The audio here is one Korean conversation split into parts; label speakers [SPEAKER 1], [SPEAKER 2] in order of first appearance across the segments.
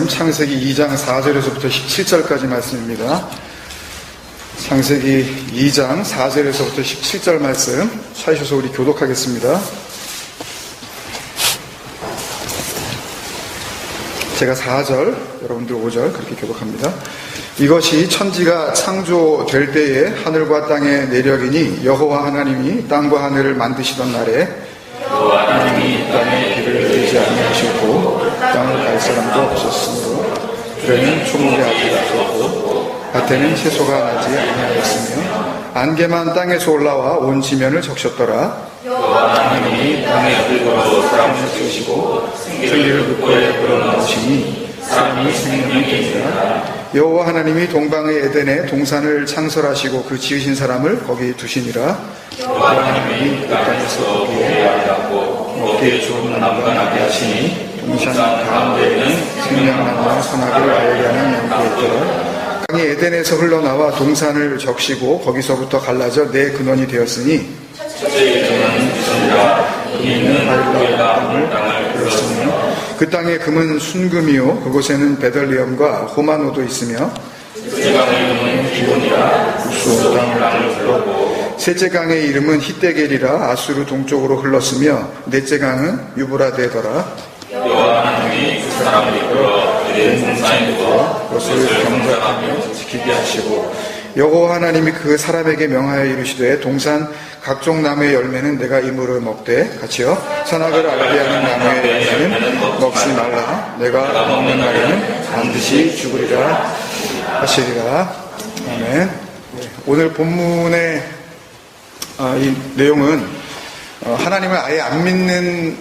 [SPEAKER 1] 말씀 창세기 2장 4절에서부터 17절까지 말씀입니다. 창세기 2장 4절에서부터 17절 말씀 찾으셔서 우리 교독하겠습니다. 제가 4절, 여러분들 5절 그렇게 교독합니다. 이것이 천지가 창조될 때에 하늘과 땅의 내력이니 여호와 하나님이 땅과 하늘을 만드시던 날에 여호와 하나님이 땅에 비를 내리지 아니하셨고 땅을 갈 사람도 없었으므로 들에는 초목의 아기가 없었고 밭에는 채소가 나지 아니하였으며 안개만 땅에서 올라와 온 지면을 적셨더라. 여호와 하나님이 땅에 불과 사람을 지으시고 생기를 흙에 불어넣으시니 사람이 생명이 되니라. 여호와 하나님이 동방의 에덴에 동산을 창설하시고 그 지으신 사람을 거기 두시니라. 여호와 하나님이 그 땅에서 거기에 먹기에 좋은 나무가 나게 하시니 동산 가운데에는 생명나무와 선악을 알게 하는 나무가 있더라. 강이 에덴에서 흘러나와 동산을 적시고 거기서부터 갈라져 네 근원이 되었으니 첫째의 근원은 금이라. 금이는 바빌론 땅을 그렸으니 그 땅의 금은 순금이요 그곳에는 베들레헴과 호마노도 있으며 셋째 강의 이름은 기온이라. 구스온 땅을 불렀고 셋째 강의 이름은 히데겔이라. 아수르 동쪽으로 흘렀으며 넷째 강은 유브라데더라. 여호와 하나님이 그 사람을 이끌어 그의 동산에 두어 그것을 경작하며 지키게 하시고 여호와 하나님이 그 사람에게 명하여 이르시되 동산 각종 나무의 열매는 내가 이물을 먹되 같이요 선악을 알게 하는 나무의 열매는 먹지 말라. 내가 먹는 날에는 반드시 죽으리라 하시리라. 아멘. 오늘 본문의 이 내용은 하나님을 아예 안 믿는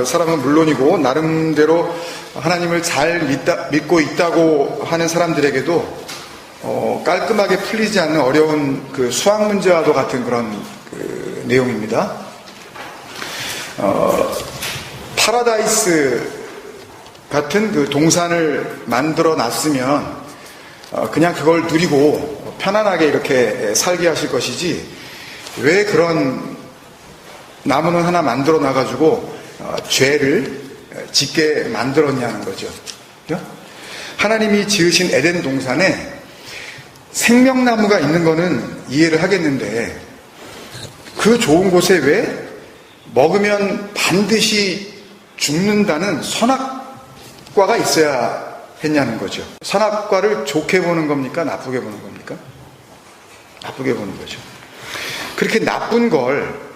[SPEAKER 1] 사람은 물론이고 나름대로 하나님을 잘 믿고 있다고 하는 사람들에게도 깔끔하게 풀리지 않는 어려운 그 수학 문제와도 같은 그런 그 내용입니다. 파라다이스 같은 그 동산을 만들어 놨으면 그냥 그걸 누리고 편안하게 이렇게 살게 하실 것이지 왜 그런 나무는 하나 만들어 놔가지고 죄를 짓게 만들었냐는 거죠. 하나님이 지으신 에덴 동산에 생명나무가 있는 거는 이해를 하겠는데 그 좋은 곳에 왜 먹으면 반드시 죽는다는 선악과가 있어야 했냐는 거죠. 선악과를 좋게 보는 겁니까? 나쁘게 보는 겁니까? 나쁘게 보는 거죠. 그렇게 나쁜 걸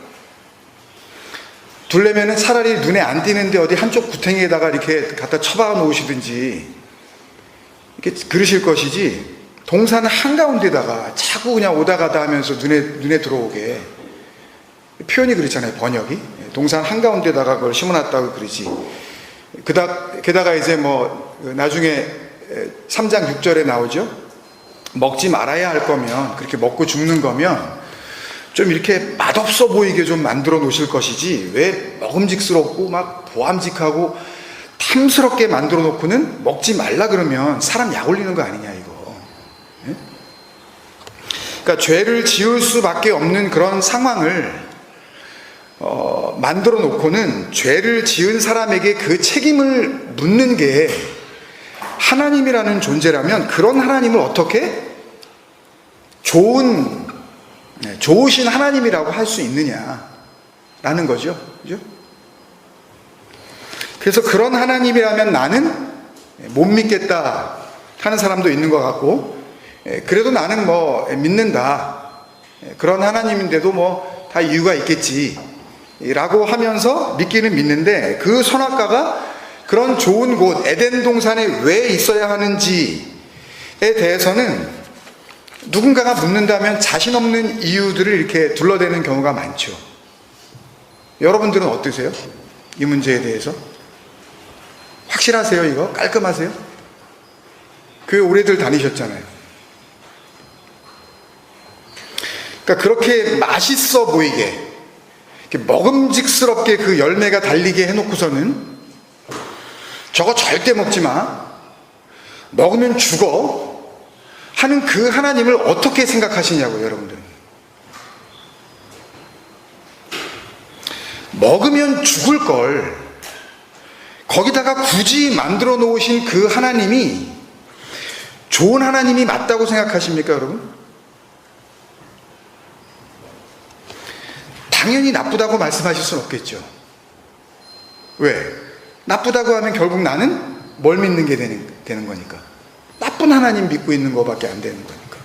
[SPEAKER 1] 둘레면은 차라리 눈에 안 띄는데 어디 한쪽 구탱이에다가 이렇게 갖다 처박아 놓으시든지 이렇게 그러실 것이지 동산 한가운데다가 자꾸 그냥 오다 가다 하면서 눈에 들어오게 표현이 그렇잖아요. 번역이 동산 한가운데다가 그걸 심어놨다고 그러지. 게다가 이제 뭐 나중에 3장 6절에 나오죠. 먹지 말아야 할 거면 그렇게 먹고 죽는 거면 좀 이렇게 맛없어 보이게 좀 만들어 놓으실 것이지 왜 먹음직스럽고 막 보암직하고 탐스럽게 만들어 놓고는 먹지 말라 그러면 사람 약 올리는 거 아니냐 이거. 그러니까 죄를 지을 수밖에 없는 그런 상황을 만들어 놓고는 죄를 지은 사람에게 그 책임을 묻는 게 하나님이라는 존재라면 그런 하나님을 어떻게 좋으신 하나님이라고 할 수 있느냐라는 거죠. 그죠? 그래서 그런 하나님이라면 나는 못 믿겠다 하는 사람도 있는 것 같고 그래도 나는 뭐 믿는다. 그런 하나님인데도 뭐 다 이유가 있겠지. 라고 하면서 믿기는 믿는데 그 선악과가 그런 좋은 곳 에덴 동산에 왜 있어야 하는지에 대해서는 누군가가 묻는다면 자신 없는 이유들을 이렇게 둘러대는 경우가 많죠. 여러분들은 어떠세요? 이 문제에 대해서? 확실하세요? 이거? 깔끔하세요? 교회 오래들 다니셨잖아요. 그러니까 그렇게 맛있어 보이게 이렇게 먹음직스럽게 그 열매가 달리게 해놓고서는 저거 절대 먹지 마. 먹으면 죽어. 하는 그 하나님을 어떻게 생각하시냐고요, 여러분들. 먹으면 죽을 걸 거기다가 굳이 만들어 놓으신 그 하나님이 좋은 하나님이 맞다고 생각하십니까, 여러분? 당연히 나쁘다고 말씀하실 수는 없겠죠. 왜? 나쁘다고 하면 결국 나는 뭘 믿는 게 되는 거니까. 나쁜 하나님 믿고 있는 것밖에 안 되는 거니까.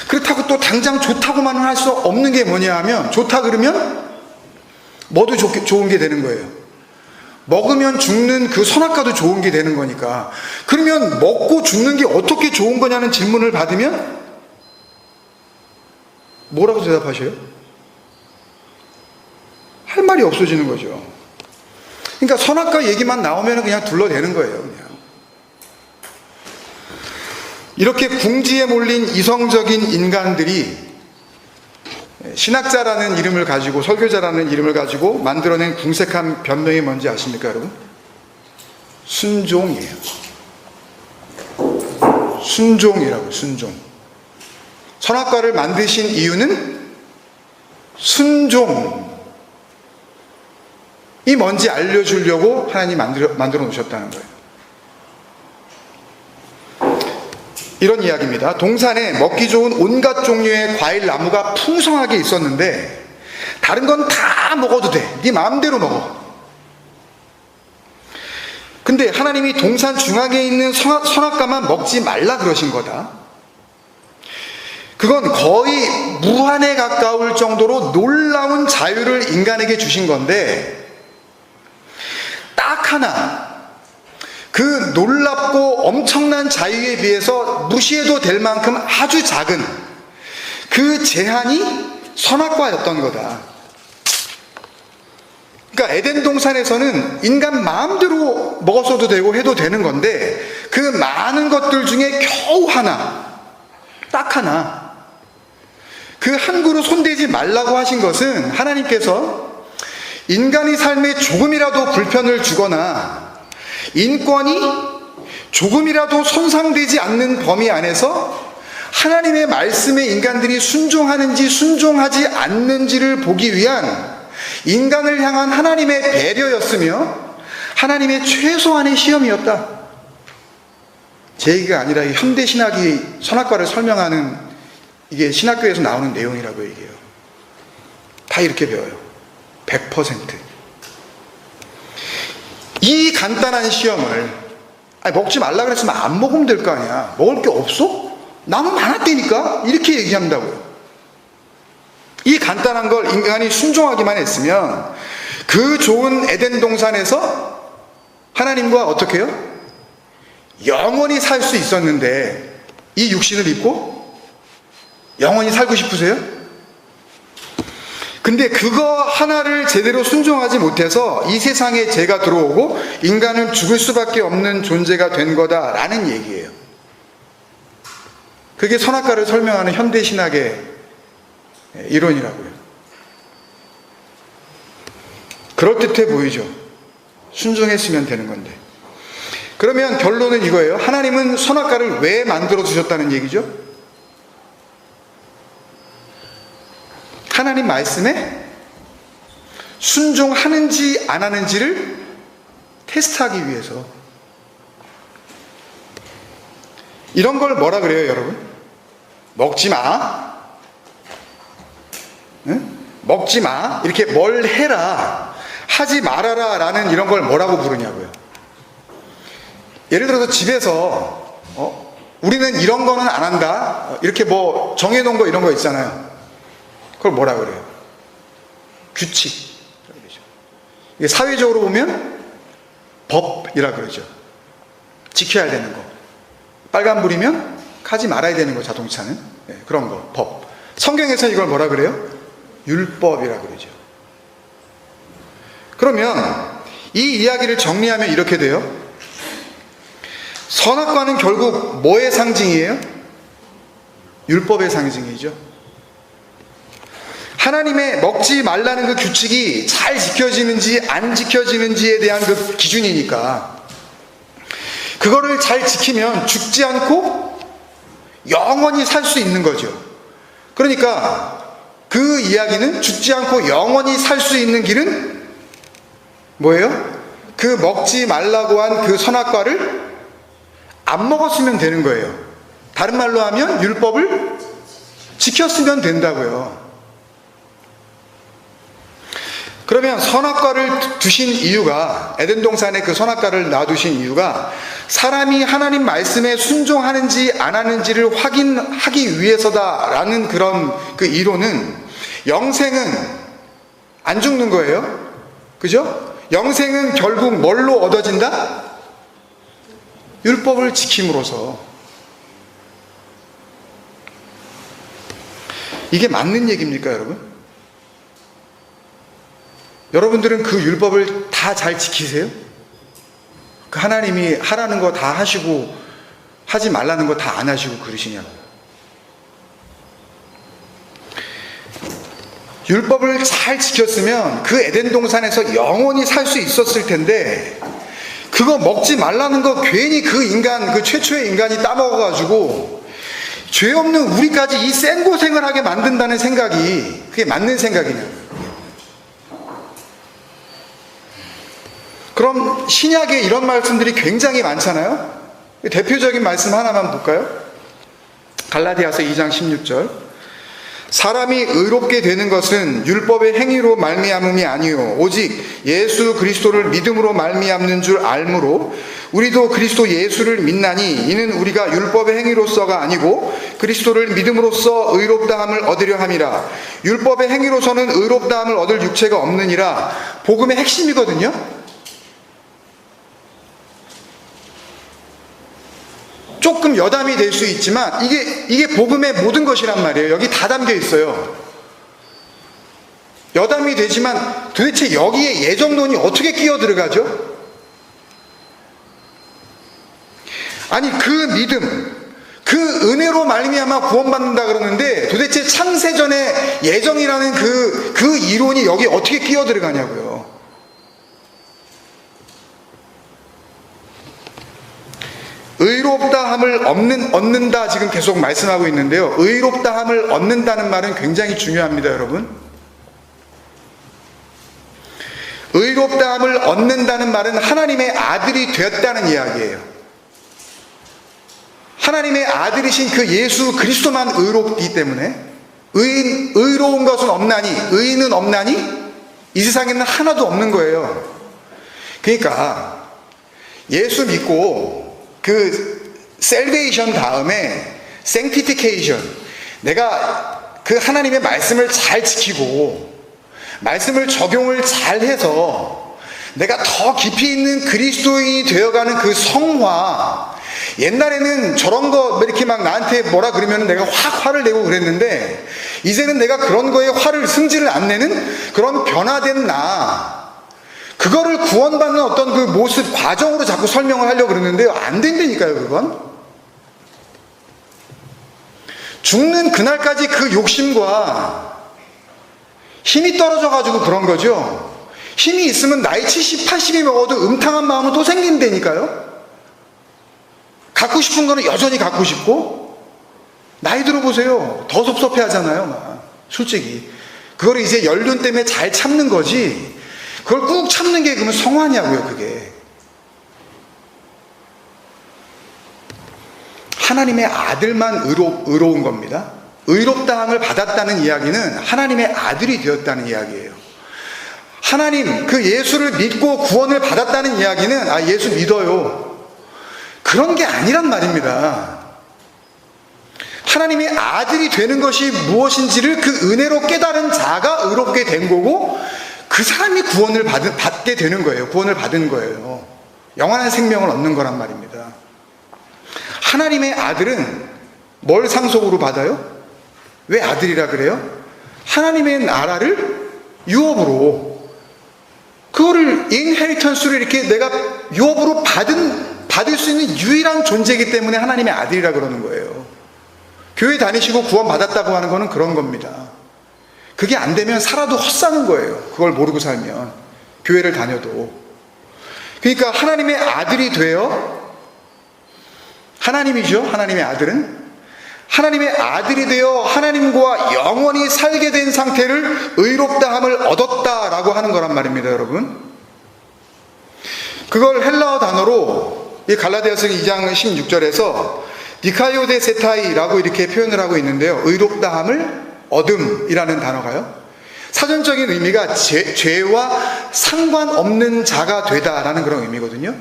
[SPEAKER 1] 그렇다고 또 당장 좋다고만은 할 수 없는 게 뭐냐 하면, 좋다 그러면 뭐도 좋은 게 되는 거예요. 먹으면 죽는 그 선악과도 좋은 게 되는 거니까. 그러면 먹고 죽는 게 어떻게 좋은 거냐는 질문을 받으면 뭐라고 대답하셔요? 할 말이 없어지는 거죠. 그러니까 선악과 얘기만 나오면 그냥 둘러대는 거예요, 그냥. 이렇게 궁지에 몰린 이성적인 인간들이 신학자라는 이름을 가지고, 설교자라는 이름을 가지고 만들어낸 궁색한 변명이 뭔지 아십니까, 여러분? 순종이에요. 순종이라고요, 순종. 선악과를 만드신 이유는 순종이 뭔지 알려주려고 하나님이 만들어 놓으셨다는 거예요. 이런 이야기입니다. 동산에 먹기 좋은 온갖 종류의 과일 나무가 풍성하게 있었는데 다른 건 다 먹어도 돼. 네 마음대로 먹어. 근데 하나님이 동산 중앙에 있는 선악과만 먹지 말라 그러신 거다. 그건 거의 무한에 가까울 정도로 놀라운 자유를 인간에게 주신 건데, 딱 하나, 그 놀랍고 엄청난 자유에 비해서 무시해도 될 만큼 아주 작은 그 제한이 선악과였던 거다. 그러니까 에덴 동산에서는 인간 마음대로 먹었어도 되고 해도 되는 건데, 그 많은 것들 중에 겨우 하나, 딱 하나, 그 한 그루 손대지 말라고 하신 것은 하나님께서 인간의 삶에 조금이라도 불편을 주거나 인권이 조금이라도 손상되지 않는 범위 안에서 하나님의 말씀에 인간들이 순종하는지 순종하지 않는지를 보기 위한 인간을 향한 하나님의 배려였으며 하나님의 최소한의 시험이었다. 제 얘기가 아니라 현대신학이 선악과를 설명하는, 이게 신학교에서 나오는 내용이라고 얘기해요. 다 이렇게 배워요. 100%. 이 간단한 시험을, 먹지 말라 그랬으면 안 먹으면 될 거 아니야. 먹을 게 없어? 나무 많았다니까? 이렇게 얘기한다고요. 이 간단한 걸 인간이 순종하기만 했으면 그 좋은 에덴 동산에서 하나님과 어떻게 해요? 영원히 살 수 있었는데, 이 육신을 입고 영원히 살고 싶으세요? 근데 그거 하나를 제대로 순종하지 못해서 이 세상에 죄가 들어오고 인간은 죽을 수밖에 없는 존재가 된 거다라는 얘기예요. 그게 선악과를 설명하는 현대신학의 이론이라고요. 그럴듯해 보이죠? 순종했으면 되는 건데. 그러면 결론은 이거예요. 하나님은 선악과를 왜 만들어 주셨다는 얘기죠? 하나님 말씀에 순종하는지 안 하는지를 테스트하기 위해서. 이런 걸 뭐라 그래요, 여러분? 먹지 마. 응? 먹지 마. 이렇게 뭘 해라, 하지 말아라 라는 이런 걸 뭐라고 부르냐고요. 예를 들어서 집에서 우리는 이런 거는 안 한다, 이렇게 뭐 정해놓은 거 이런 거 있잖아요. 그걸 뭐라 그래요? 규칙. 이게 사회적으로 보면 법이라 그러죠. 지켜야 되는 거. 빨간불이면 가지 말아야 되는 거, 자동차는. 네, 그런 거, 법. 성경에서 이걸 뭐라 그래요? 율법이라 그러죠. 그러면 이 이야기를 정리하면 이렇게 돼요. 선악과는 결국 뭐의 상징이에요? 율법의 상징이죠. 하나님의 먹지 말라는 그 규칙이 잘 지켜지는지 안 지켜지는지에 대한 그 기준이니까, 그거를 잘 지키면 죽지 않고 영원히 살 수 있는 거죠. 그러니까 그 이야기는 죽지 않고 영원히 살 수 있는 길은 뭐예요? 그 먹지 말라고 한 그 선악과를 안 먹었으면 되는 거예요. 다른 말로 하면 율법을 지켰으면 된다고요. 그러면 선악과를 두신 이유가, 에덴 동산에 그 선악과를 놔두신 이유가 사람이 하나님 말씀에 순종하는지 안 하는지를 확인하기 위해서다라는 그런 그 이론은, 영생은 안 죽는 거예요. 그죠? 영생은 결국 뭘로 얻어진다? 율법을 지킴으로써. 이게 맞는 얘기입니까, 여러분? 여러분들은 그 율법을 다 잘 지키세요? 그 하나님이 하라는 거 다 하시고 하지 말라는 거 다 안 하시고 그러시냐고요. 율법을 잘 지켰으면 그 에덴 동산에서 영원히 살 수 있었을 텐데, 그거 먹지 말라는 거 괜히 그 인간, 그 최초의 인간이 따먹어가지고 죄 없는 우리까지 이 생고생을 하게 만든다는 생각이, 그게 맞는 생각이냐고요. 그럼 신약에 이런 말씀들이 굉장히 많잖아요. 대표적인 말씀 하나만 볼까요? 갈라디아서 2장 16절. 사람이 의롭게 되는 것은 율법의 행위로 말미암음이 아니요 오직 예수 그리스도를 믿음으로 말미암는 줄 알므로 우리도 그리스도 예수를 믿나니 이는 우리가 율법의 행위로서가 아니고 그리스도를 믿음으로써 의롭다함을 얻으려 함이라. 율법의 행위로서는 의롭다함을 얻을 육체가 없느니라. 복음의 핵심이거든요. 조금 여담이 될 수 있지만 이게 복음의 모든 것이란 말이에요. 여기 다 담겨 있어요. 여담이 되지만 도대체 여기에 예정론이 어떻게 끼어 들어가죠? 아니, 그 믿음, 그 은혜로 말미암아 구원받는다 그러는데 도대체 창세전의 예정이라는 그 이론이 여기 어떻게 끼어 들어가냐고요. 의롭다함을 얻는다 지금 계속 말씀하고 있는데요. 의롭다함을 얻는다는 말은 굉장히 중요합니다, 여러분. 의롭다함을 얻는다는 말은 하나님의 아들이 되었다는 이야기예요. 하나님의 아들이신 그 예수 그리스도만 의롭기 때문에 의로운 것은 없나니, 의인은 없나니 이 세상에는 하나도 없는 거예요. 그러니까 예수 믿고 그 셀베이션 다음에 생티피케이션, 내가 그 하나님의 말씀을 잘 지키고 말씀을 적용을 잘 해서 내가 더 깊이 있는 그리스도인이 되어가는 그 성화. 옛날에는 저런 거 이렇게 막 나한테 뭐라 그러면 내가 확 화를 내고 그랬는데, 이제는 내가 그런 거에 승질을 안 내는 그런 변화된 나, 그거를 구원받는 어떤 그 모습, 과정으로 자꾸 설명을 하려고 그러는데요. 안 된다니까요, 그건. 죽는 그날까지 그 욕심과 힘이 떨어져가지고 그런 거죠. 힘이 있으면 나이 70, 80이 먹어도 음탕한 마음은 또 생긴다니까요. 갖고 싶은 거는 여전히 갖고 싶고, 나이 들어보세요. 더 섭섭해 하잖아요, 솔직히. 그걸 이제 연륜 때문에 잘 참는 거지, 그걸 꾹 참는 게 그러면 성화냐고요, 그게. 하나님의 아들만 의로운 겁니다. 의롭다함을 받았다는 이야기는 하나님의 아들이 되었다는 이야기예요. 하나님, 그 예수를 믿고 구원을 받았다는 이야기는, 아, 예수 믿어요, 그런 게 아니란 말입니다. 하나님의 아들이 되는 것이 무엇인지를 그 은혜로 깨달은 자가 의롭게 된 거고, 그 사람이 구원을 받게 되는 거예요. 구원을 받은 거예요. 영원한 생명을 얻는 거란 말입니다. 하나님의 아들은 뭘 상속으로 받아요? 왜 아들이라 그래요? 하나님의 나라를 유업으로, 그거를 인헤리턴스로 이렇게 내가 유업으로 받을 수 있는 유일한 존재이기 때문에 하나님의 아들이라 그러는 거예요. 교회 다니시고 구원 받았다고 하는 거는 그런 겁니다. 그게 안 되면 살아도 헛사는 거예요. 그걸 모르고 살면. 교회를 다녀도. 그러니까 하나님의 아들이 되어, 하나님이죠, 하나님의 아들은. 하나님의 아들이 되어 하나님과 영원히 살게 된 상태를 의롭다함을 얻었다라고 하는 거란 말입니다, 여러분. 그걸 헬라어 단어로 이 갈라디아서 2장 16절에서 디카이오데 세타이라고 이렇게 표현을 하고 있는데요. 의롭다함을 얻음이라는 단어가요. 사전적인 의미가 죄와 상관없는 자가 되다라는 그런 의미거든요.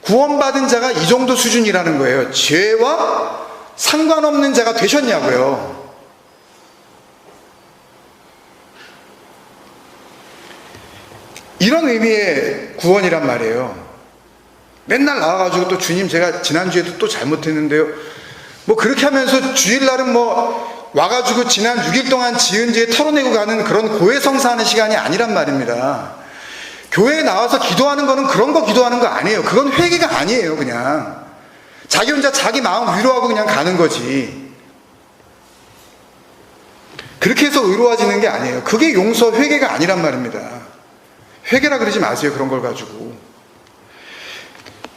[SPEAKER 1] 구원받은 자가 이 정도 수준이라는 거예요. 죄와 상관없는 자가 되셨냐고요. 이런 의미의 구원이란 말이에요. 맨날 나와가지고 또 주님 제가 지난주에도 또 잘못했는데요. 뭐 그렇게 하면서 주일날은 뭐 와가지고 지난 6일 동안 지은 죄 털어내고 가는 그런 고해성사하는 시간이 아니란 말입니다. 교회에 나와서 기도하는 거는 그런 거 기도하는 거 아니에요. 그건 회개가 아니에요. 그냥 자기 혼자 자기 마음 위로하고 그냥 가는 거지. 그렇게 해서 의로워지는 게 아니에요. 그게 용서 회개가 아니란 말입니다. 회개라 그러지 마세요. 그런 걸 가지고.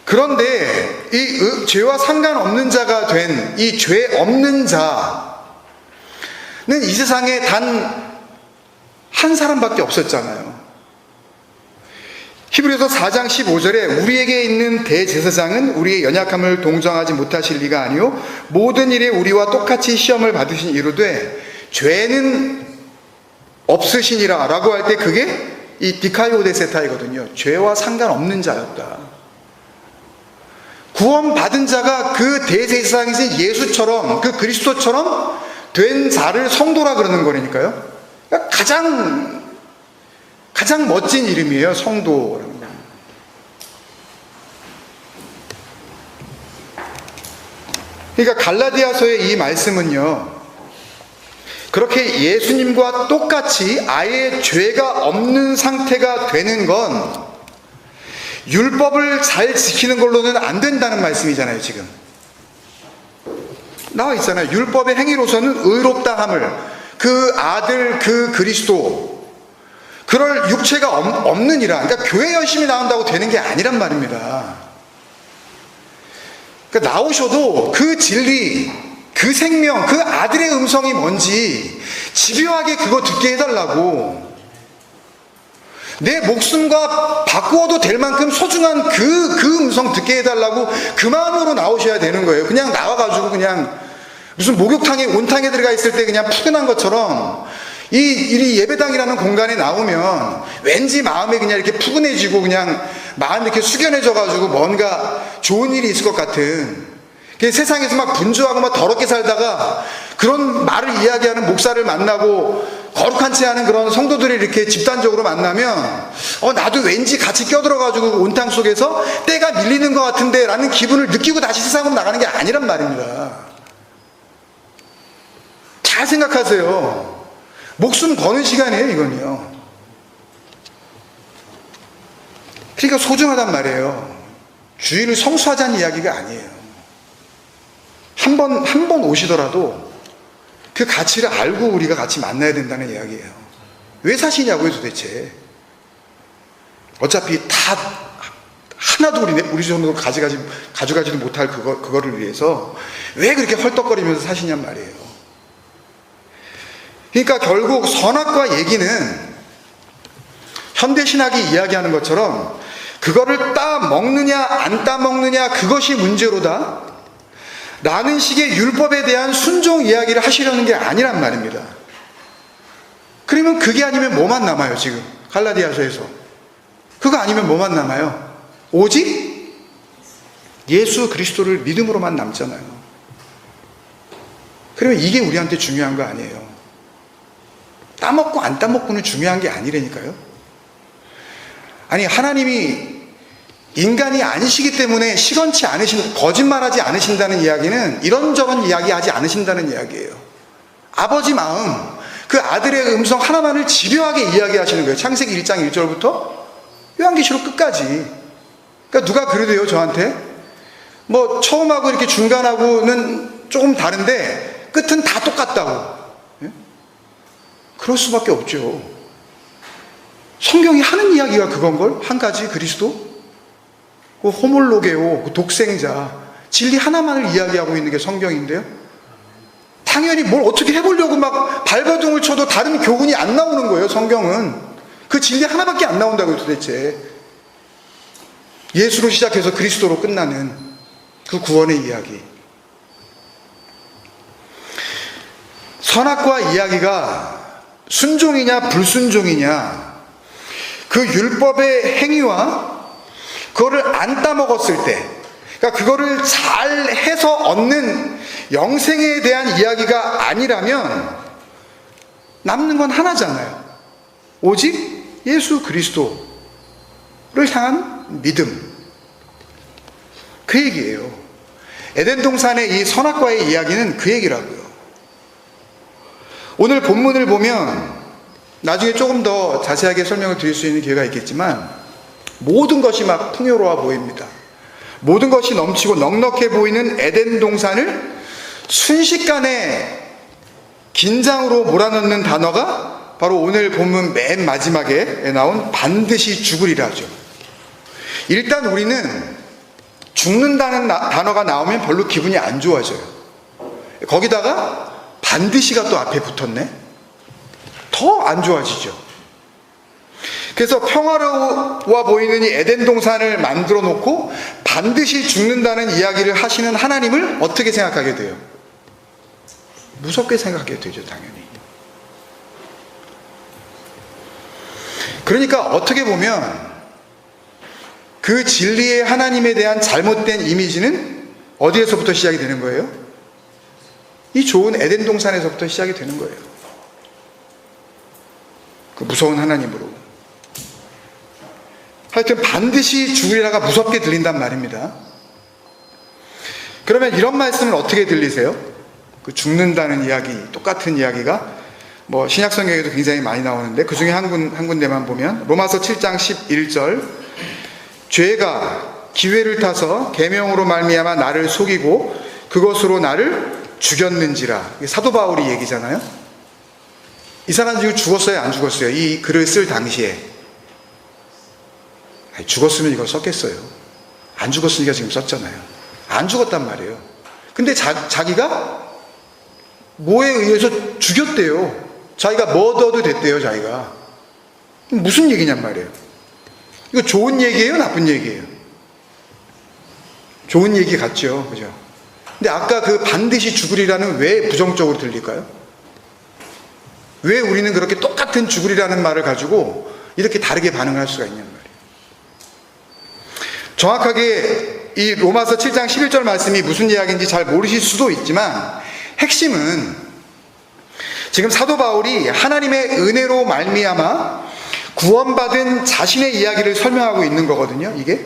[SPEAKER 1] 그런데 이 죄와 상관없는 자가 된 이 죄 없는 자는 이 세상에 단 한 사람밖에 없었잖아요. 히브리서 4장 15절에 우리에게 있는 대제사장은 우리의 연약함을 동정하지 못하실 리가 아니요 모든 일에 우리와 똑같이 시험을 받으신 이르되 죄는 없으시니라 라고 할 때 그게 이 디카이오데세타이거든요. 죄와 상관없는 자였다. 구원받은 자가 그 대제사장이신 예수처럼 그 그리스도처럼 된 자를 성도라 그러는 거라니까요. 그러니까 가장 멋진 이름이에요. 성도라는 거. 그러니까 갈라디아서의 이 말씀은요, 그렇게 예수님과 똑같이 아예 죄가 없는 상태가 되는 건 율법을 잘 지키는 걸로는 안 된다는 말씀이잖아요. 지금 나와 있잖아요. 율법의 행위로서는 의롭다함을, 그 아들 그 그리스도 그럴 육체가 없느니라. 그러니까 교회 열심히 나온다고 되는 게 아니란 말입니다. 그러니까 나오셔도 그 진리, 그 생명, 그 아들의 음성이 뭔지 집요하게 그거 듣게 해달라고. 내 목숨과 바꾸어도 될 만큼 소중한 그 음성 듣게 해달라고 그 마음으로 나오셔야 되는 거예요. 그냥 나와가지고 그냥 무슨 목욕탕에 온탕에 들어가 있을 때 그냥 푸근한 것처럼 이 예배당이라는 공간에 나오면 왠지 마음이 그냥 이렇게 푸근해지고 그냥 마음이 이렇게 숙연해져가지고 뭔가 좋은 일이 있을 것 같은, 세상에서 막 분주하고 막 더럽게 살다가 그런 말을 이야기하는 목사를 만나고 거룩한 채 하는 그런 성도들이 이렇게 집단적으로 만나면 나도 왠지 같이 껴들어가지고 온탕 속에서 때가 밀리는 것 같은데 라는 기분을 느끼고 다시 세상으로 나가는 게 아니란 말입니다. 잘 생각하세요. 목숨 거는 시간이에요, 이건요. 그러니까 소중하단 말이에요. 주일을 성수하자는 이야기가 아니에요. 한 번 오시더라도 그 가치를 알고 우리가 같이 만나야 된다는 이야기예요. 왜 사시냐고요, 도대체. 어차피 다 하나도 우리 정도 가져가지도 못할 그거를 위해서 왜 그렇게 헐떡거리면서 사시냔 말이에요. 그러니까 결국 선악과 얘기는 현대신학이 이야기하는 것처럼 그거를 따먹느냐 안 따먹느냐 그것이 문제로다 라는 식의 율법에 대한 순종 이야기를 하시려는 게 아니란 말입니다. 그러면 그게 아니면 뭐만 남아요? 지금 갈라디아서에서 그거 아니면 뭐만 남아요? 오직 예수 그리스도를 믿음으로만 남잖아요. 그러면 이게 우리한테 중요한 거 아니에요. 따먹고 안 따먹고는 중요한 게 아니라니까요. 아니, 하나님이 인간이 아니시기 때문에 시건치 거짓말하지 않으신다는 이야기는 이런저런 이야기하지 않으신다는 이야기예요. 아버지 마음, 그 아들의 음성 하나만을 집요하게 이야기하시는 거예요. 창세기 1장 1절부터 요한계시록 끝까지. 그러니까 누가 그러대요, 저한테? 뭐 처음하고 이렇게 중간하고는 조금 다른데 끝은 다 똑같다고. 그럴 수밖에 없죠. 성경이 하는 이야기가 그건걸? 한 가지 그리스도? 그 호몰로게오, 그 독생자, 진리 하나만을 이야기하고 있는 게 성경인데요. 당연히 뭘 어떻게 해보려고 막 발버둥을 쳐도 다른 교훈이 안 나오는 거예요. 성경은 그 진리 하나밖에 안 나온다고요, 도대체. 예수로 시작해서 그리스도로 끝나는 그 구원의 이야기. 선악과 이야기가 순종이냐 불순종이냐, 그 율법의 행위와 그거를 안 따먹었을 때, 그러니까 그거를 잘 해서 얻는 영생에 대한 이야기가 아니라면 남는 건 하나잖아요. 오직 예수 그리스도를 향한 믿음. 그 얘기예요. 에덴 동산의 이 선악과의 이야기는 그 얘기라고요. 오늘 본문을 보면 나중에 조금 더 자세하게 설명을 드릴 수 있는 기회가 있겠지만, 모든 것이 막 풍요로워 보입니다. 모든 것이 넘치고 넉넉해 보이는 에덴 동산을 순식간에 긴장으로 몰아넣는 단어가 바로 오늘 본문 맨 마지막에 나온 반드시 죽으리라죠. 일단 우리는 죽는다는 단어가 나오면 별로 기분이 안 좋아져요. 거기다가 반드시가 또 앞에 붙었네? 더 안 좋아지죠. 그래서 평화로워 보이는 이 에덴 동산을 만들어 놓고 반드시 죽는다는 이야기를 하시는 하나님을 어떻게 생각하게 돼요? 무섭게 생각하게 되죠, 당연히. 그러니까 어떻게 보면 그 진리의 하나님에 대한 잘못된 이미지는 어디에서부터 시작이 되는 거예요? 이 좋은 에덴 동산에서부터 시작이 되는 거예요. 그 무서운 하나님으로. 하여튼 반드시 죽으리라가 무섭게 들린단 말입니다. 그러면 이런 말씀은 어떻게 들리세요? 그 죽는다는 이야기, 똑같은 이야기가 신약 성경에도 굉장히 많이 나오는데, 그 중에 한 군데만 보면 로마서 7장 11절, 죄가 기회를 타서 계명으로 말미암아 나를 속이고 그것으로 나를 죽였는지라. 이게 사도 바울이 얘기잖아요. 이 사람 지금 죽었어요, 안 죽었어요? 이 글을 쓸 당시에. 아니, 죽었으면 이걸 썼겠어요. 안 죽었으니까 지금 썼잖아요. 안 죽었단 말이에요. 근데 자기가 뭐에 의해서 죽였대요. 자기가 머더도 됐대요, 자기가. 무슨 얘기냔 말이에요. 이거 좋은 얘기예요, 나쁜 얘기예요? 좋은 얘기 같죠, 그죠? 근데 아까 그 반드시 죽으리라는 왜 부정적으로 들릴까요? 왜 우리는 그렇게 똑같은 죽으리라는 말을 가지고 이렇게 다르게 반응할 수가 있냐는 말이에요. 정확하게 이 로마서 7장 11절 말씀이 무슨 이야기인지 잘 모르실 수도 있지만, 핵심은 지금 사도 바울이 하나님의 은혜로 말미암아 구원받은 자신의 이야기를 설명하고 있는 거거든요. 이게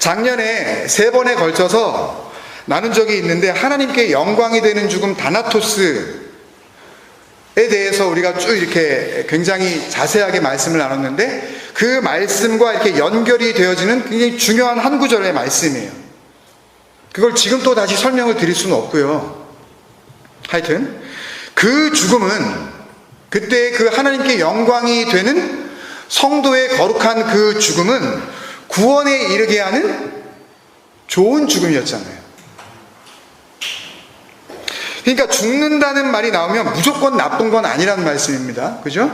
[SPEAKER 1] 작년에 3번에 걸쳐서 나눈 적이 있는데, 하나님께 영광이 되는 죽음 다나토스에 대해서 우리가 쭉 이렇게 굉장히 자세하게 말씀을 나눴는데, 그 말씀과 이렇게 연결이 되어지는 굉장히 중요한 한 구절의 말씀이에요. 그걸 지금 또 다시 설명을 드릴 수는 없고요. 하여튼 그 죽음은, 그때 그 하나님께 영광이 되는 성도의 거룩한 그 죽음은 구원에 이르게 하는 좋은 죽음이었잖아요. 그러니까 죽는다는 말이 나오면 무조건 나쁜 건 아니라는 말씀입니다. 그죠?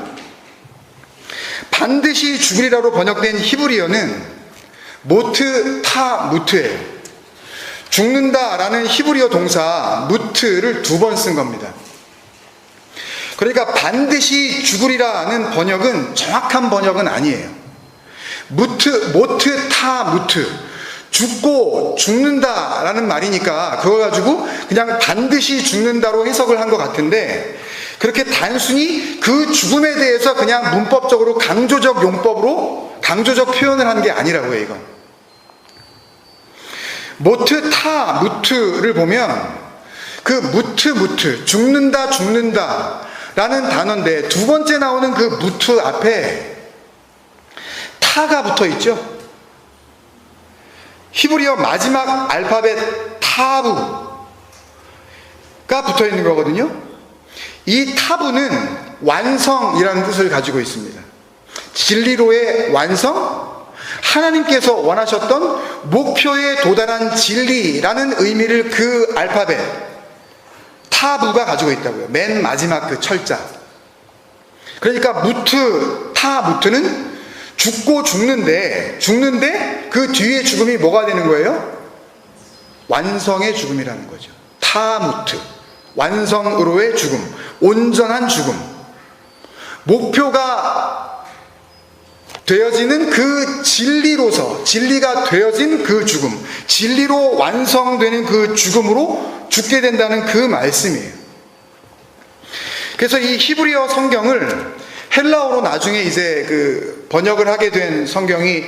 [SPEAKER 1] 반드시 죽으리라로 번역된 히브리어는 모트 타 무트예요. 죽는다라는 히브리어 동사 무트를 2번 쓴 겁니다. 그러니까 반드시 죽으리라는 번역은 정확한 번역은 아니에요. 모트 타 무트, 죽고 죽는다라는 말이니까 그걸 가지고 그냥 반드시 죽는다로 해석을 한 것 같은데, 그렇게 단순히 그 죽음에 대해서 그냥 문법적으로 강조적 용법으로 강조적 표현을 한 게 아니라고요. 이건 모트 타 무트를 보면 그 무트 죽는다 라는 단어인데, 2번째 나오는 그 무트 앞에 타가 붙어 있죠. 히브리어 마지막 알파벳 타부가 붙어 있는 거거든요. 이 타부는 완성이라는 뜻을 가지고 있습니다. 진리로의 완성, 하나님께서 원하셨던 목표에 도달한 진리라는 의미를 그 알파벳 타부가 가지고 있다고요. 맨 마지막 그 철자. 그러니까 무트, 타 무트는 죽고 죽는데 그 뒤에 죽음이 뭐가 되는 거예요? 완성의 죽음이라는 거죠. 타무트, 완성으로의 죽음, 온전한 죽음. 목표가 되어지는 그 진리로서, 진리가 되어진 그 죽음, 진리로 완성되는 그 죽음으로 죽게 된다는 그 말씀이에요. 그래서 이 히브리어 성경을 헬라어로 나중에 이제 그 번역을 하게 된 성경이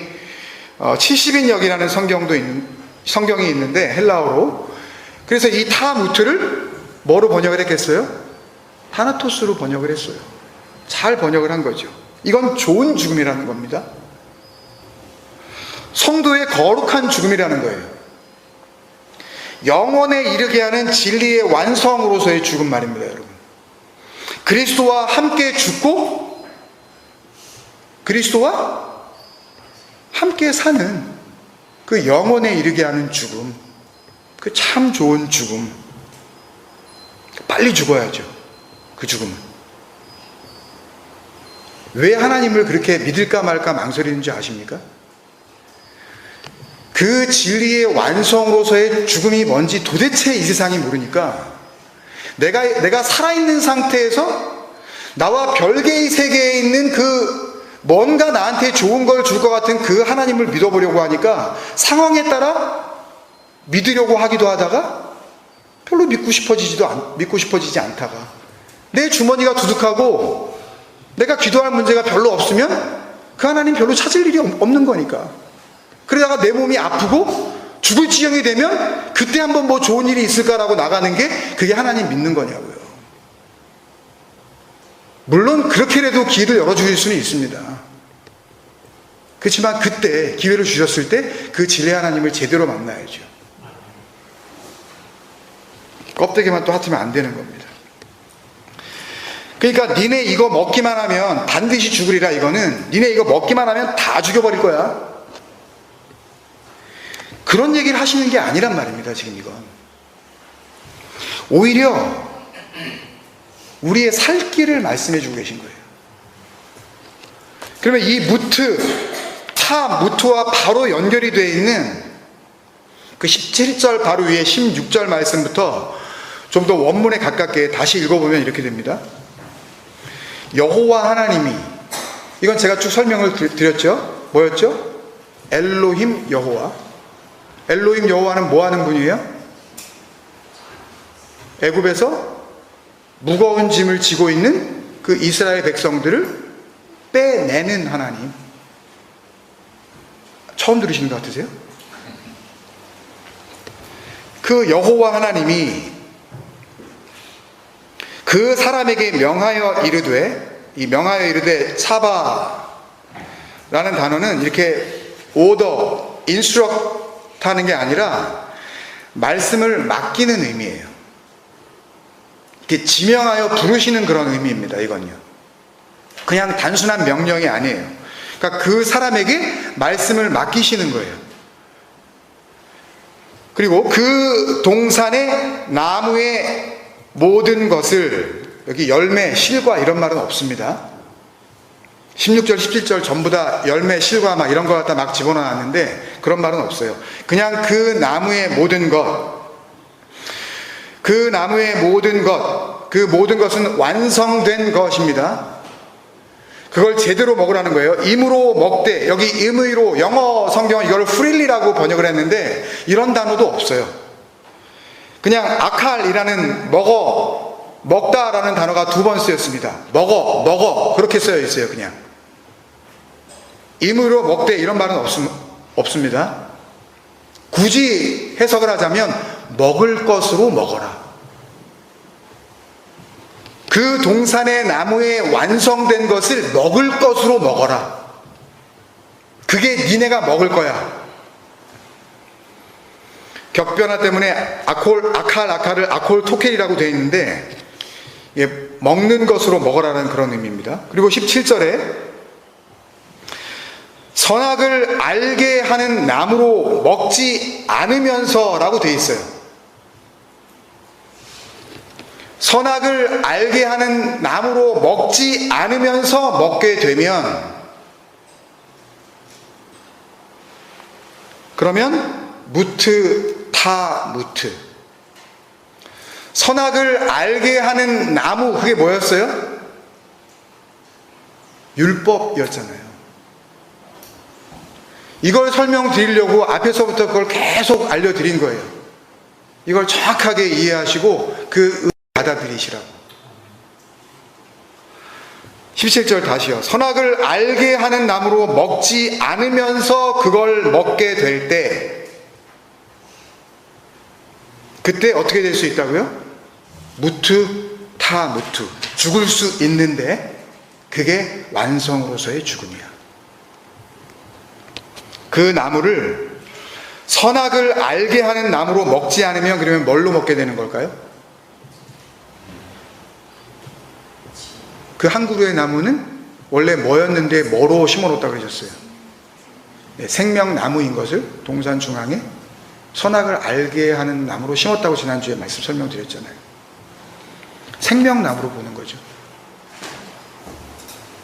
[SPEAKER 1] 70인역이라는 성경이 있는데 헬라어로. 그래서 이 타무트를 뭐로 번역을 했겠어요? 타나토스로 번역을 했어요. 잘 번역을 한 거죠. 이건 좋은 죽음이라는 겁니다. 성도의 거룩한 죽음이라는 거예요. 영원에 이르게 하는 진리의 완성으로서의 죽음 말입니다, 여러분. 그리스도와 함께 죽고 그리스도와 함께 사는 그 영원에 이르게 하는 죽음, 그 참 좋은 죽음. 빨리 죽어야죠, 그 죽음은. 왜 하나님을 그렇게 믿을까 말까 망설이는지 아십니까? 그 진리의 완성으로서의 죽음이 뭔지 도대체 이 세상이 모르니까 내가 살아있는 상태에서 나와 별개의 세계에 있는 그 뭔가 나한테 좋은 걸 줄 것 같은 그 하나님을 믿어보려고 하니까 상황에 따라 믿으려고 하기도 하다가 별로 믿고 싶어지지 않다가 내 주머니가 두둑하고 내가 기도할 문제가 별로 없으면 그 하나님 별로 찾을 일이 없는 거니까. 그러다가 내 몸이 아프고 죽을 지경이 되면 그때 한번 뭐 좋은 일이 있을까라고 나가는 게 그게 하나님 믿는 거냐고요. 물론 그렇게라도 기회를 열어주실 수는 있습니다. 그렇지만 그때 기회를 주셨을 때 그 진리 하나님을 제대로 만나야죠. 껍데기만 또 핫으면 안 되는 겁니다. 그러니까 니네 이거 먹기만 하면 반드시 죽으리라. 이거는 니네 이거 먹기만 하면 다 죽여버릴 거야, 그런 얘기를 하시는 게 아니란 말입니다. 지금 이건 오히려 우리의 살 길을 말씀해 주고 계신 거예요. 그러면 이 무트와 바로 연결이 되어 있는 그 17절 바로 위에 16절 말씀부터 좀 더 원문에 가깝게 다시 읽어보면 이렇게 됩니다. 여호와 하나님이, 이건 제가 쭉 설명을 드렸죠. 뭐였죠? 엘로힘 여호와. 엘로힘 여호와는 뭐 하는 분이에요? 애굽에서 무거운 짐을 지고 있는 그 이스라엘 백성들을 빼내는 하나님. 처음 들으시는 것 같으세요? 그 여호와 하나님이 그 사람에게 명하여 이르되 차바라는 단어는 이렇게 오더, 인스트럭트 하는 게 아니라 말씀을 맡기는 의미예요. 이렇게 지명하여 부르시는 그런 의미입니다. 이건요, 그냥 단순한 명령이 아니에요. 그러니까 그 사람에게 말씀을 맡기시는 거예요. 그리고 그 동산의 나무의 모든 것을, 여기 열매, 실과 이런 말은 없습니다. 16절, 17절 전부 다 열매, 실과 막 이런 거 갖다 막 집어넣었는데 그런 말은 없어요. 그냥 그 나무의 모든 것, 그 나무의 모든 것, 그 모든 것은 완성된 것입니다. 그걸 제대로 먹으라는 거예요. 임으로 먹되, 여기 임의로, 영어 성경은 이걸 freely라고 번역을 했는데 이런 단어도 없어요. 그냥 아칼이라는 먹다라는 단어가 2번 쓰였습니다. 먹어 그렇게 쓰여 있어요. 그냥 임의로 먹되 이런 말은 없습니다. 굳이 해석을 하자면 먹을 것으로 먹어라. 그 동산의 나무에 완성된 것을 먹을 것으로 먹어라. 그게 니네가 먹을 거야. 격변화 때문에 아칼을 아콜토켈이라고 되어 있는데 먹는 것으로 먹어라는 그런 의미입니다. 그리고 17절에 선악을 알게 하는 나무로 먹지 않으면서 라고 되어 있어요. 선악을 알게 하는 나무로 먹지 않으면서 먹게 되면 그러면 무트 타 무트, 선악을 알게 하는 나무, 그게 뭐였어요? 율법이었잖아요. 이걸 설명드리려고 앞에서부터 그걸 계속 알려드린 거예요. 이걸 정확하게 이해하시고 그 받아들이시라고. 17절 다시요. 선악을 알게 하는 나무로 먹지 않으면서 그걸 먹게 될 때, 그때 어떻게 될 수 있다고요? 무트 타 무트, 죽을 수 있는데 그게 완성으로서의 죽음이야. 그 나무를 선악을 알게 하는 나무로 먹지 않으면 그러면 뭘로 먹게 되는 걸까요? 그 한 그루의 나무는 원래 뭐였는데 뭐로 심어놓았다고 그러셨어요? 네, 생명나무인 것을 동산 중앙에 선악을 알게 하는 나무로 심었다고 지난주에 말씀 설명드렸잖아요. 생명나무로 보는 거죠.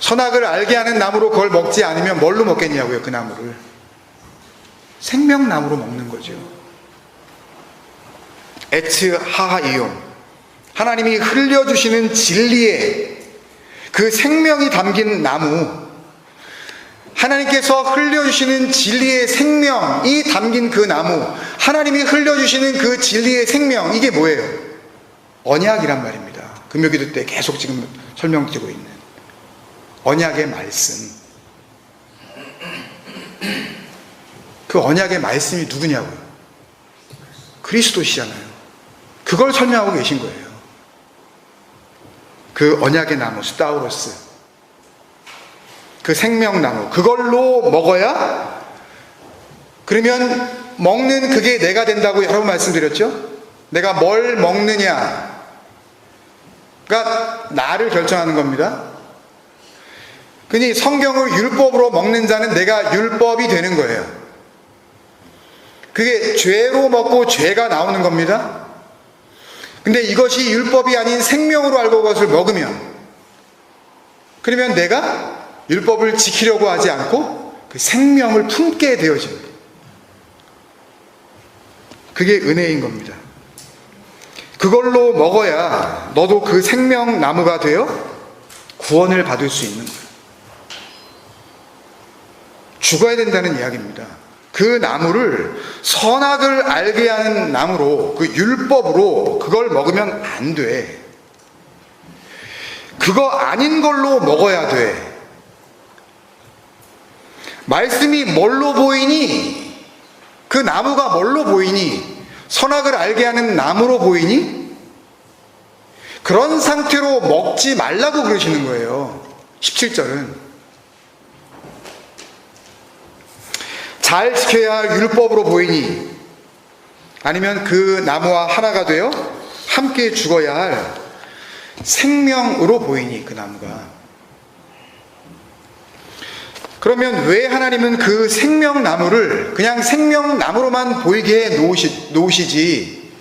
[SPEAKER 1] 선악을 알게 하는 나무로 그걸 먹지 않으면 뭘로 먹겠냐고요, 그 나무를. 생명나무로 먹는 거죠. 에츠 하하이옴, 하나님이 흘려주시는 진리의 그 생명이 담긴 나무, 하나님께서 흘려주시는 진리의 생명이 담긴 그 나무, 하나님이 흘려주시는 그 진리의 생명, 이게 뭐예요? 언약이란 말입니다. 금요기도 때 계속 지금 설명드리고 있는 언약의 말씀. 그 언약의 말씀이 누구냐고요? 그리스도시잖아요. 그걸 설명하고 계신 거예요. 그 언약의 나무, 스타우로스, 그 생명나무, 그걸로 먹어야, 그러면 먹는 그게 내가 된다고 여러 번 말씀드렸죠? 내가 뭘 먹느냐가 나를 결정하는 겁니다. 그니 성경을 율법으로 먹는 자는 내가 율법이 되는 거예요. 그게 죄로 먹고 죄가 나오는 겁니다. 근데 이것이 율법이 아닌 생명으로 알고 그것을 먹으면, 그러면 내가 율법을 지키려고 하지 않고 그 생명을 품게 되어지는 거예요. 그게 은혜인 겁니다. 그걸로 먹어야 너도 그 생명나무가 되어 구원을 받을 수 있는 거예요. 죽어야 된다는 이야기입니다. 그 나무를 선악을 알게 하는 나무로, 그 율법으로 그걸 먹으면 안 돼. 그거 아닌 걸로 먹어야 돼. 말씀이 뭘로 보이니? 그 나무가 뭘로 보이니? 선악을 알게 하는 나무로 보이니? 그런 상태로 먹지 말라고 그러시는 거예요. 17절은. 잘 지켜야 할 율법으로 보이니? 아니면 그 나무와 하나가 되어 함께 죽어야 할 생명으로 보이니? 그 나무가. 그러면 왜 하나님은 그 생명나무를 그냥 생명나무로만 보이게 해 놓으시지?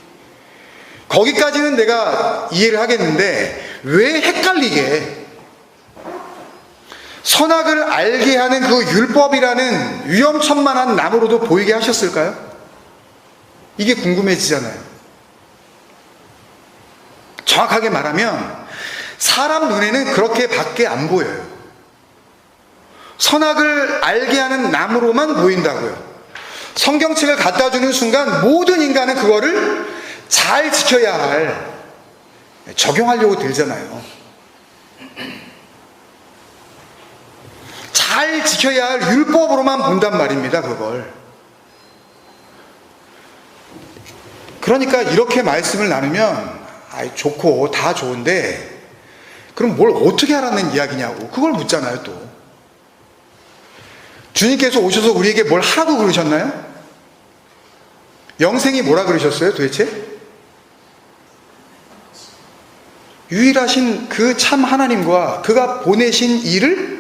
[SPEAKER 1] 거기까지는 내가 이해를 하겠는데 왜 헷갈리게 선악을 알게 하는 그 율법이라는 위험천만한 나무로도 보이게 하셨을까요? 이게 궁금해지잖아요. 정확하게 말하면 사람 눈에는 그렇게 밖에 안 보여요. 선악을 알게 하는 나무로만 보인다고요. 성경책을 갖다 주는 순간 모든 인간은 그거를 잘 지켜야 할, 적용하려고 들잖아요. 잘 지켜야 할 율법으로만 본단 말입니다, 그걸. 그러니까 이렇게 말씀을 나누면 좋고 다 좋은데 그럼 뭘 어떻게 하라는 이야기냐고 그걸 묻잖아요. 또 주님께서 오셔서 우리에게 뭘 하라고 그러셨나요? 영생이 뭐라 그러셨어요 도대체? 유일하신 그 참 하나님과 그가 보내신 일을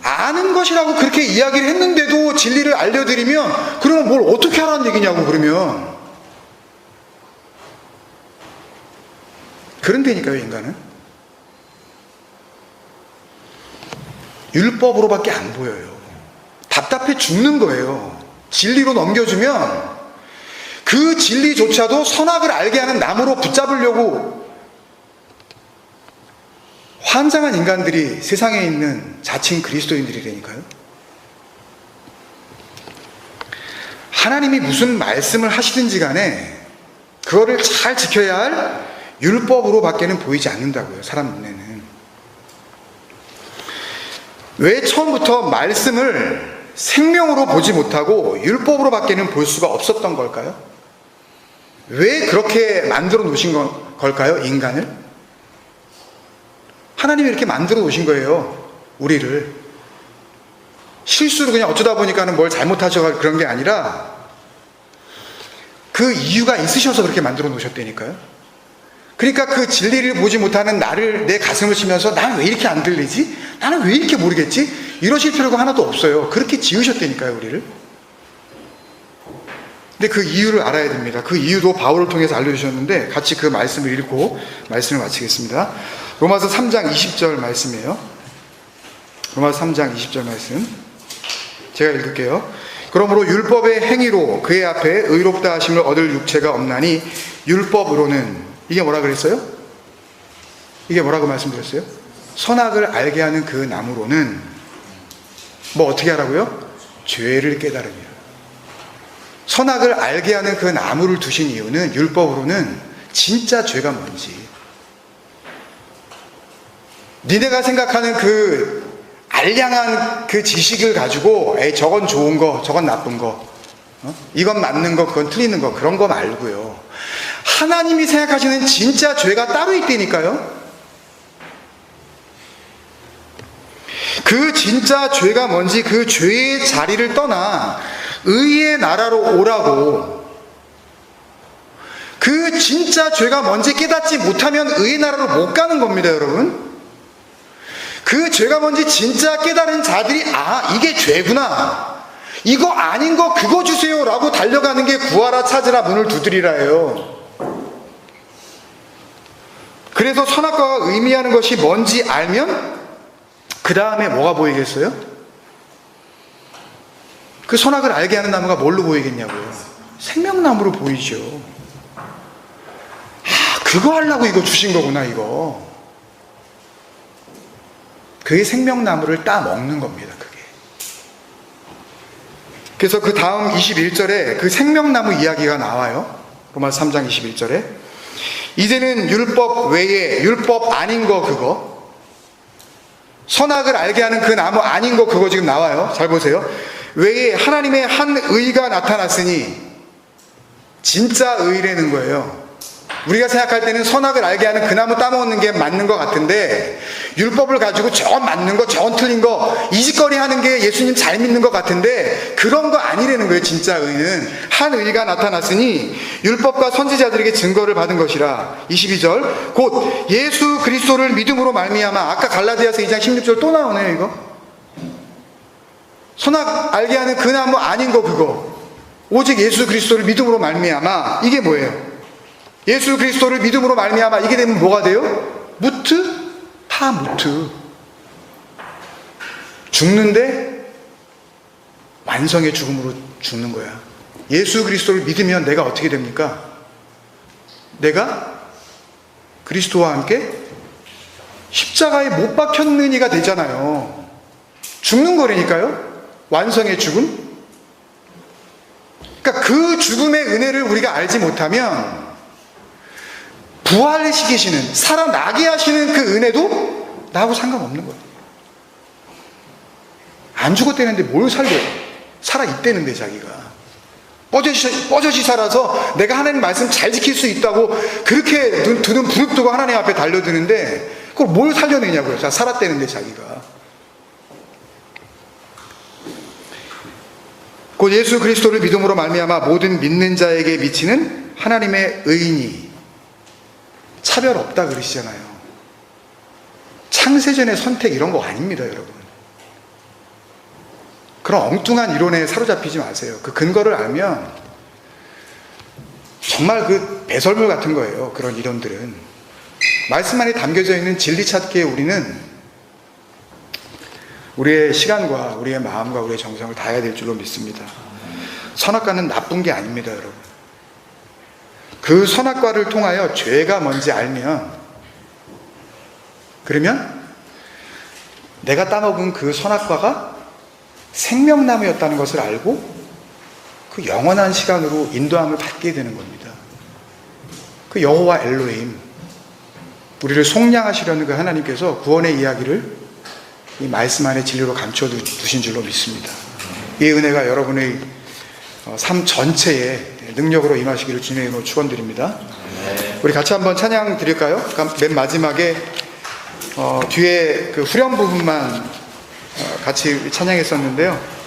[SPEAKER 1] 아는 것이라고 그렇게 이야기를 했는데도 진리를 알려드리면 그러면 뭘 어떻게 하라는 얘기냐고. 그러면 그런다니까요. 인간은 율법으로밖에 안 보여요. 답답해 죽는 거예요. 진리로 넘겨주면 그 진리조차도 선악을 알게 하는 나무로 붙잡으려고 환장한 인간들이 세상에 있는 자칭 그리스도인들이라니까요. 하나님이 무슨 말씀을 하시든지 간에 그거를 잘 지켜야 할 율법으로 밖에는 보이지 않는다고요, 사람 눈에는. 왜 처음부터 말씀을 생명으로 보지 못하고 율법으로 밖에는 볼 수가 없었던 걸까요? 왜 그렇게 만들어 놓으신 걸까요, 인간을? 하나님이 이렇게 만들어 놓으신 거예요, 우리를. 실수로 그냥 어쩌다 보니까는 뭘 잘못하셔서 그런 게 아니라 그 이유가 있으셔서 그렇게 만들어 놓으셨다니까요. 그러니까 그 진리를 보지 못하는 나를, 내 가슴을 치면서 나는 왜 이렇게 안 들리지? 나는 왜 이렇게 모르겠지? 이러실 필요가 하나도 없어요. 그렇게 지으셨다니까요, 우리를. 근데 그 이유를 알아야 됩니다. 그 이유도 바울을 통해서 알려주셨는데 같이 그 말씀을 읽고 말씀을 마치겠습니다. 로마서 3장 20절 말씀이에요. 로마서 3장 20절 말씀 제가 읽을게요. 그러므로 율법의 행위로 그의 앞에 의롭다 하심을 얻을 육체가 없나니 율법으로는, 이게 뭐라 그랬어요? 이게 뭐라고 말씀드렸어요? 선악을 알게 하는 그 나무로는 뭐 어떻게 하라고요? 죄를 깨달으며. 선악을 알게 하는 그 나무를 두신 이유는 율법으로는 진짜 죄가 뭔지, 니네가 생각하는 그 알량한 그 지식을 가지고 에이 저건 좋은 거, 저건 나쁜 거, 이건 맞는 거, 그건 틀리는 거, 그런 거 말고요, 하나님이 생각하시는 진짜 죄가 따로 있다니까요. 그 진짜 죄가 뭔지, 그 죄의 자리를 떠나 의의 나라로 오라고. 그 진짜 죄가 뭔지 깨닫지 못하면 의의 나라로 못 가는 겁니다, 여러분. 그 죄가 뭔지 진짜 깨달은 자들이 아, 이게 죄구나, 이거 아닌 거 그거 주세요 라고 달려가는 게 구하라 찾으라 문을 두드리라예요. 그래서 선악과가 의미하는 것이 뭔지 알면 그 다음에 뭐가 보이겠어요? 그 선악을 알게 하는 나무가 뭘로 보이겠냐고요? 생명나무로 보이죠. 아, 그거 하려고 이거 주신 거구나, 이거. 그게 생명나무를 따 먹는 겁니다, 그게. 그래서 그 다음 21절에 그 생명나무 이야기가 나와요. 로마서 3장 21절에. 이제는 율법 외에, 율법 아닌 거 그거, 선악을 알게 하는 그 나무 아닌 거 그거 지금 나와요. 잘 보세요. 외에 하나님의 한 의가 나타났으니, 진짜 의라는 거예요. 우리가 생각할 때는 선악을 알게 하는 그 나무 따먹는 게 맞는 것 같은데, 율법을 가지고 저건 맞는 거, 저건 틀린 거, 이짓거리 하는 게 예수님 잘 믿는 것 같은데 그런 거 아니라는 거예요. 진짜 의는 한 의가 나타났으니 율법과 선지자들에게 증거를 받은 것이라. 22절 곧 예수 그리스도를 믿음으로 말미암아. 아까 갈라디아서 2장 16절 또 나오네요, 이거. 선악 알게 하는 그 나무 아닌 거 그거, 오직 예수 그리스도를 믿음으로 말미암아. 이게 뭐예요? 예수 그리스도를 믿음으로 말미암아. 이게 되면 뭐가 돼요? 무트? 파무트. 죽는데 완성의 죽음으로 죽는 거야. 예수 그리스도를 믿으면 내가 어떻게 됩니까? 내가 그리스도와 함께 십자가에 못 박혔는 이가 되잖아요. 죽는 거라니까요. 완성의 죽음. 그러니까 그 죽음의 은혜를 우리가 알지 못하면 부활시키시는, 살아나게 하시는 그 은혜도 나하고 상관없는 거예요. 안 죽었다는데 뭘 살려요? 살아있다는데 자기가 뻐젓이 살아서 내가 하나님 말씀 잘 지킬 수 있다고 그렇게 두는 부릅뜨고 하나님 앞에 달려드는데 그걸 뭘 살려내냐고요. 살았다는데 자기가. 곧 예수 그리스도를 믿음으로 말미암아 모든 믿는 자에게 미치는 하나님의 의인이 차별 없다 그러시잖아요. 창세전의 선택 이런 거 아닙니다, 여러분. 그런 엉뚱한 이론에 사로잡히지 마세요. 그 근거를 알면 정말 그 배설물 같은 거예요. 그런 이론들은. 말씀 안에 담겨져 있는 진리 찾기에 우리는 우리의 시간과 우리의 마음과 우리의 정성을 다해야 될 줄로 믿습니다. 선악과는 나쁜 게 아닙니다, 여러분. 그 선악과를 통하여 죄가 뭔지 알면, 그러면 내가 따먹은 그 선악과가 생명나무였다는 것을 알고 그 영원한 시간으로 인도함을 받게 되는 겁니다. 그 여호와 엘로힘, 우리를 속량하시려는 그 하나님께서 구원의 이야기를 이 말씀 안에 진리로 감춰 두신 줄로 믿습니다. 이 은혜가 여러분의 삶 전체에 능력으로 임하시기를 주님의 이름으로 축원드립니다. 우리 같이 한번 찬양 드릴까요? 맨 마지막에 뒤에 그 후렴 부분만 같이 찬양했었는데요.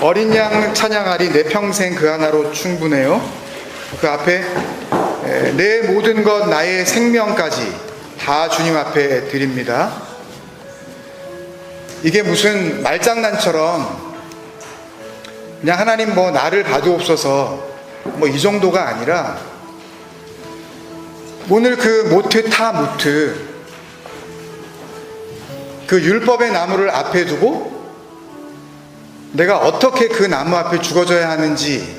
[SPEAKER 1] 어린 양 찬양하리 내 평생 그 하나로 충분해요. 그 앞에 내 모든 것 나의 생명까지 다 주님 앞에 드립니다. 이게 무슨 말장난처럼 그냥 하나님 뭐 나를 봐두옵소서 뭐 이 정도가 아니라, 오늘 그 모트 타 모트, 그 율법의 나무를 앞에 두고 내가 어떻게 그 나무 앞에 죽어져야 하는지,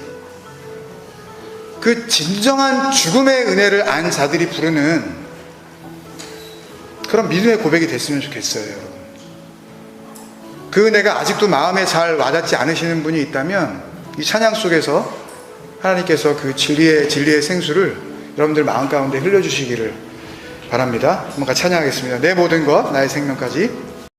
[SPEAKER 1] 그 진정한 죽음의 은혜를 안 자들이 부르는 그런 믿음의 고백이 됐으면 좋겠어요, 여러분. 그 은혜가 아직도 마음에 잘 와닿지 않으시는 분이 있다면 이 찬양 속에서 하나님께서 그 진리의 생수를 여러분들 마음 가운데 흘려주시기를 바랍니다. 한번 같이 찬양하겠습니다. 내 모든 것 나의 생명까지.